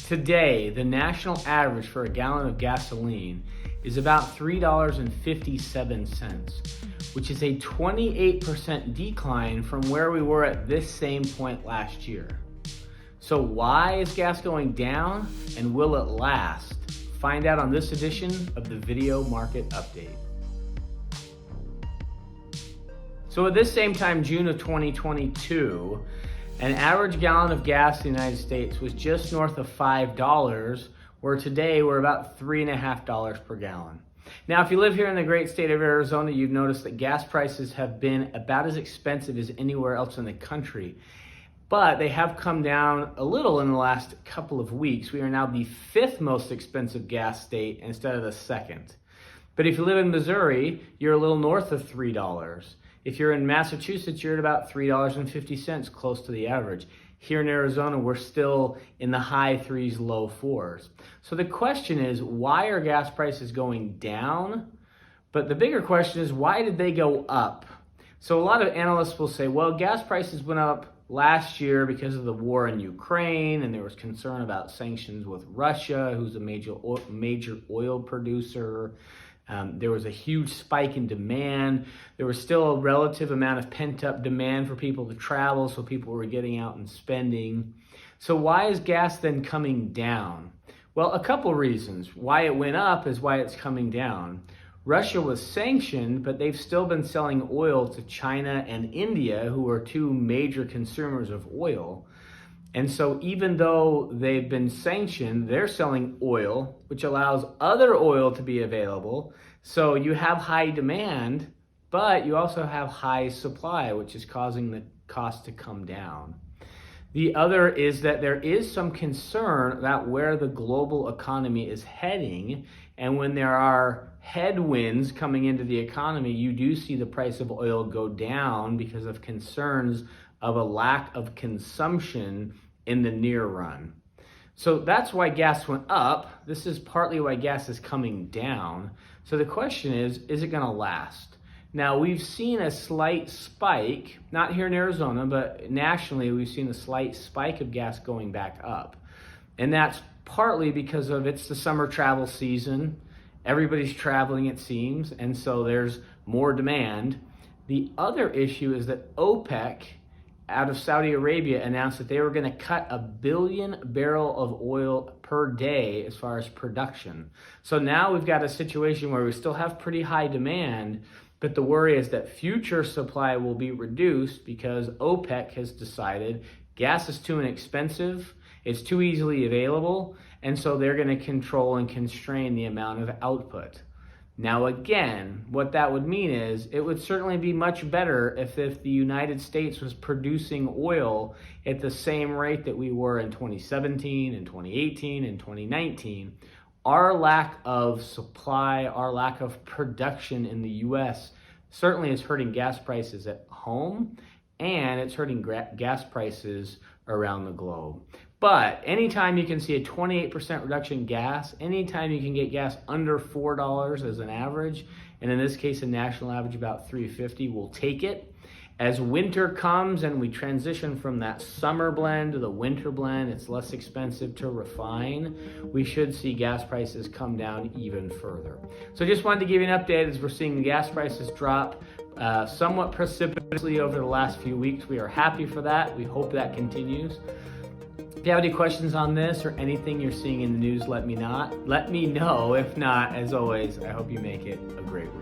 Today, the national average for a gallon of gasoline is about $3.57, which is a 28% decline from where we were at this same point last year. So why is gas going down, and will it last? Find out on this edition of the Video Market Update. So at this same time, June of 2022, an average gallon of gas in the United States was just north of $5, where today we're about $3.50 per gallon. Now, if you live here in the great state of Arizona, you've noticed that gas prices have been about as expensive as anywhere else in the country. But they have come down a little in the last couple of weeks. We are now the 5th most expensive gas state instead of the 2nd. But if you live in Missouri, you're a little north of $3. If you're in Massachusetts, you're at about $3.50, close to the average. Here in Arizona, we're still in the high 3s, low 4s. So the question is, why are gas prices going down? But the bigger question is, why did they go up? So a lot of analysts will say, well, gas prices went up last year because of the war in Ukraine, and there was concern about sanctions with Russia, who's a major oil producer. There was a huge spike in demand. There was still a relative amount of pent-up demand for people to travel, so people were getting out and spending. So why is gas then coming down? Well, a couple reasons. Why it went up is why it's coming down. Russia was sanctioned, but they've still been selling oil to China and India, who are two major consumers of oil. And so even though they've been sanctioned, they're selling oil, which allows other oil to be available. So you have high demand, but you also have high supply, which is causing the cost to come down. The other is that there is some concern about where the global economy is heading. And when there are headwinds coming into the economy, you do see the price of oil go down because of concerns of a lack of consumption in the near run. So that's why gas went up. This is partly why gas is coming down. So the question is it going to last? Now, we've seen a slight spike, not here in Arizona, but nationally, we've seen a slight spike of gas going back up. And that's partly because of it's the summer travel season. Everybody's traveling, it seems, and so there's more demand. The other issue is that OPEC out of Saudi Arabia announced that they were going to cut 1 billion barrels of oil per day as far as production. So now we've got a situation where we still have pretty high demand, but the worry is that future supply will be reduced because OPEC has decided gas is too inexpensive, it's too easily available, and so they're going to control and constrain the amount of output. Now again, what that would mean is it would certainly be much better if the United States was producing oil at the same rate that we were in 2017 and 2018 and 2019. Our lack of supply, our lack of production in the US certainly is hurting gas prices at home, and it's hurting gas prices around the globe. But anytime you can see a 28% reduction in gas, anytime you can get gas under $4 as an average, and in this case a national average about $3.50, we'll take it. As winter comes and we transition from that summer blend to the winter blend, it's less expensive to refine, we should see gas prices come down even further. So just wanted to give you an update as we're seeing the gas prices drop somewhat precipitously over the last few weeks. We are happy for that. We hope that continues. If you have any questions on this or anything you're seeing in the news, let me know. If not, as always, I hope you make it a great week.